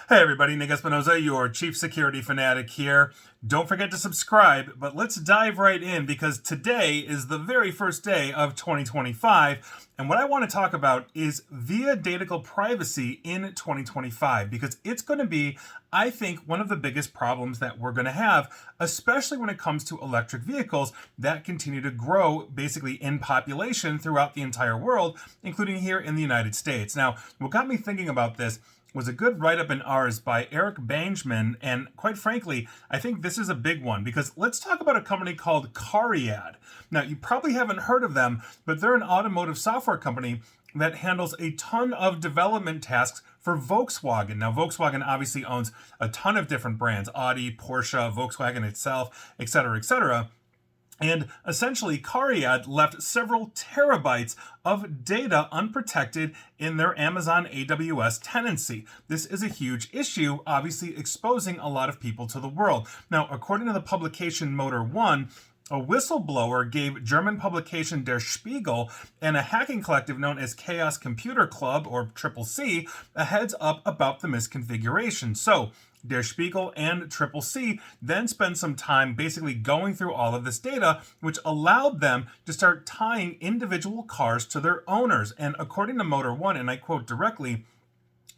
Hey everybody, Nick Espinoza, your chief security fanatic here. Don't forget to subscribe, but let's dive right in because today is the very first day of 2025. And what I want to talk about is via datical privacy in 2025 because it's going to be, I think, one of the biggest problems that we're going to have, especially when it comes to electric vehicles that continue to grow basically in population throughout the entire world, including here in the United States. Now, what got me thinking about this was a good write-up in ours by Eric Bangeman, and quite frankly, I think this is a big one because let's talk about a company called Cariad. Now, you probably haven't heard of them, but they're an automotive software company that handles a ton of development tasks for Volkswagen. Now, Volkswagen obviously owns a ton of different brands, Audi, Porsche, Volkswagen itself, etc., etc. And essentially, Cariad left several terabytes of data unprotected in their Amazon AWS tenancy. This is a huge issue, obviously exposing a lot of people to the world. Now, according to the publication Motor One, a whistleblower gave German publication Der Spiegel and a hacking collective known as Chaos Computer Club, or Triple C, a heads up about the misconfiguration. So, Der Spiegel and Triple C then spend some time basically going through all of this data, which allowed them to start tying individual cars to their owners. And according to Motor One, and I quote directly,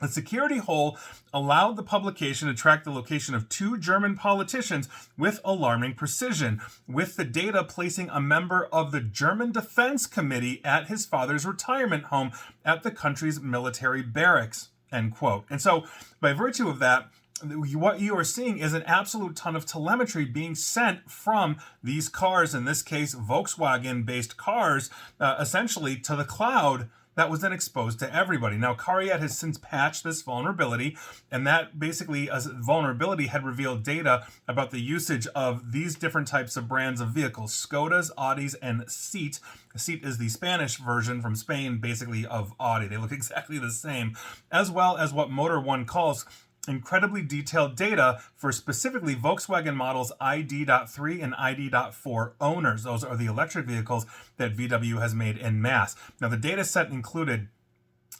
the security hole allowed the publication to track the location of two German politicians with alarming precision, with the data placing a member of the German Defense Committee at his father's retirement home at the country's military barracks, end quote. And so, by virtue of that, what you are seeing is an absolute ton of telemetry being sent from these cars, in this case Volkswagen-based cars, essentially to the cloud that was then exposed to everybody. Now, Cariad has since patched this vulnerability, and that basically, as vulnerability had revealed data about the usage of these different types of brands of vehicles, Skodas, Audis, and Seat. Seat is the Spanish version from Spain, basically, of Audi. They look exactly the same, as well as what Motor One calls incredibly detailed data for specifically Volkswagen models ID.3 and ID.4 owners. Those are the electric vehicles that VW has made en masse. Now, the data set included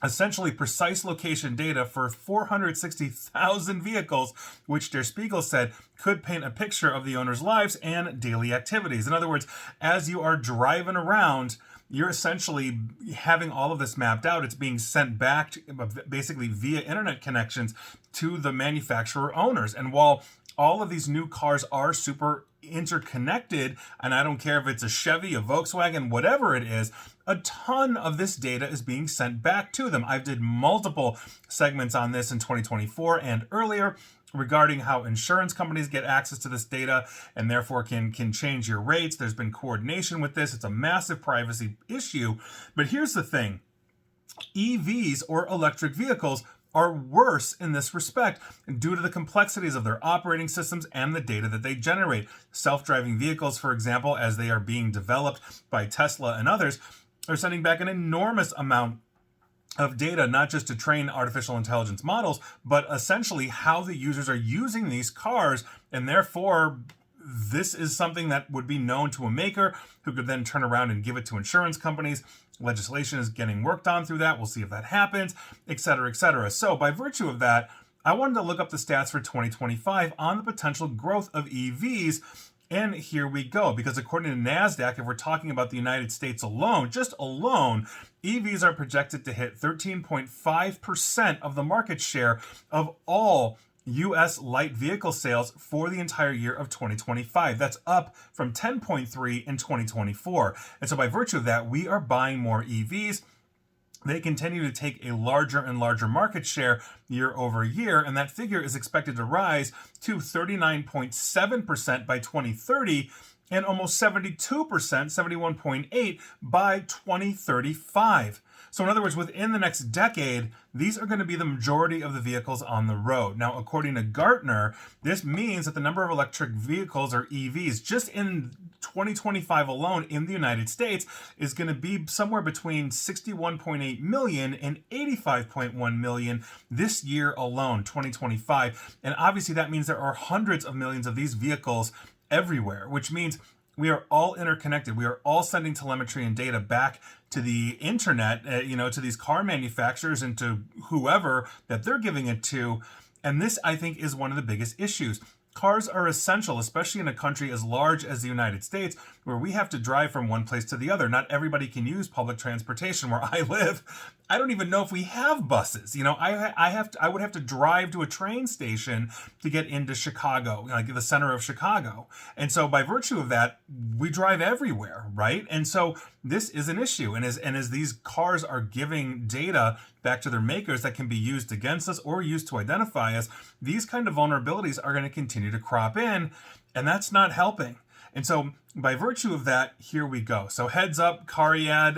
essentially precise location data for 460,000 vehicles, which Der Spiegel said could paint a picture of the owner's lives and daily activities. In other words, as you are driving around, you're essentially having all of this mapped out. It's being sent back basically via internet connections to the manufacturer owners. And while all of these new cars are super interconnected, and I don't care if it's a Chevy, a Volkswagen, whatever it is, a ton of this data is being sent back to them. I've did multiple segments on this in 2024 and earlier regarding how insurance companies get access to this data and therefore can change your rates. There's been coordination with this. It's a massive privacy issue. But here's the thing. EVs, or electric vehicles, are worse in this respect due to the complexities of their operating systems and the data that they generate. Self-driving vehicles, for example, as they are being developed by Tesla and others, are sending back an enormous amount of data, not just to train artificial intelligence models, but essentially how the users are using these cars, and therefore this is something that would be known to a maker who could then turn around and give it to insurance companies. Legislation is getting worked on through that. We'll see if that happens, et cetera, et cetera. So by virtue of that, I wanted to look up the stats for 2025 on the potential growth of EVs. And here we go, because according to NASDAQ, if we're talking about the United States alone, just alone, EVs are projected to hit 13.5% of the market share of all U.S. light vehicle sales for the entire year of 2025. That's up from 10.3 in 2024. And so by virtue of that, we are buying more EVs. They continue to take a larger and larger market share year over year, and that figure is expected to rise to 39.7% by 2030 and almost 72%, 71.8% by 2035. So in other words, within the next decade, these are going to be the majority of the vehicles on the road. Now, according to Gartner, this means that the number of electric vehicles, or EVs, just in 2025 alone in the United States is going to be somewhere between 61.8 million and 85.1 million this year alone, 2025. And obviously that means there are hundreds of millions of these vehicles everywhere, which means we are all interconnected. We are all sending telemetry and data back to the internet, to these car manufacturers and to whoever that they're giving it to. And this, I think, is one of the biggest issues. Cars are essential, especially in a country as large as the United States, where we have to drive from one place to the other. Not everybody can use public transportation. Where I live, I don't even know if we have buses. I would have to drive to a train station to get into Chicago, like the center of Chicago. And so by virtue of that, we drive everywhere, right? And so this is an issue. And as these cars are giving data back to their makers that can be used against us or used to identify us, these kind of vulnerabilities are going to continue to crop in, and that's not helping. And so by virtue of that, here we go. So heads up, Cariad,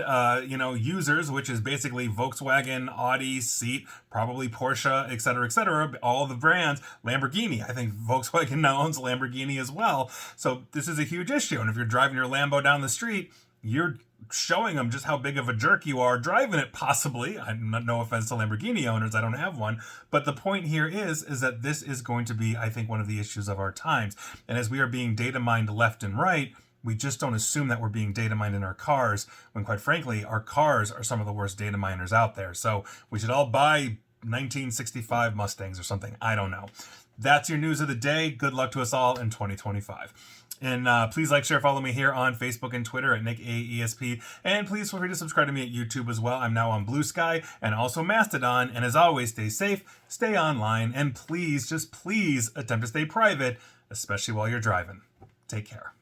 users, which is basically Volkswagen, Audi, Seat, probably Porsche, et cetera, all the brands, Lamborghini. I think Volkswagen now owns Lamborghini as well. So this is a huge issue. And if you're driving your Lambo down the street, you're showing them just how big of a jerk you are driving it, possibly. No offense to Lamborghini owners, I don't have one. But the point here is that this is going to be, I think, one of the issues of our times. And as we are being data mined left and right, we just don't assume that we're being data mined in our cars, when quite frankly, our cars are some of the worst data miners out there. So we should all buy 1965 Mustangs or something. I don't know. That's your news of the day. Good luck to us all in 2025. And please like, share, follow me here on Facebook and Twitter at NickAESP. And please feel free to subscribe to me at YouTube as well. I'm now on Blue Sky and also Mastodon. And as always, stay safe, stay online, and please, just please attempt to stay private, especially while you're driving. Take care.